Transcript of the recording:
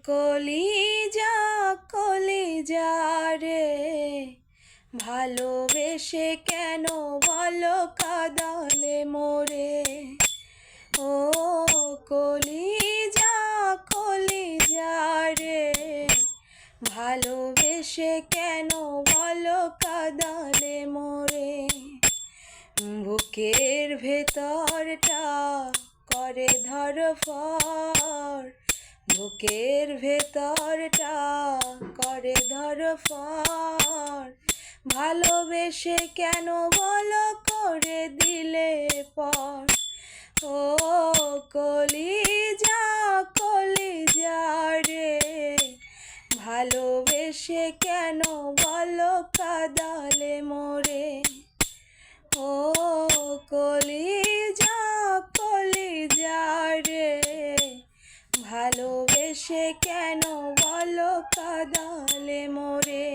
কলিজা কলিজা রে, ভালোবেসে কেন বলো কাঁদালে মোরে। ও কলিজা কলিজা রে, ভালোবেসে কেন বলো কাঁদালে মোরে। বুকের ভেতরটা করে ধড়ফড়, বুকের ভেতরটা করে ধড়ফড়, ভালোবেসে কেন বলো করে দিলে পর। ও কলিজা কলিজা রে, ভালোবেসে কেন বলো কাঁদালে মোরে। ও কলিজা কলিজা রে, ভালোবেসে কেন বলো কাঁদালে মোরে।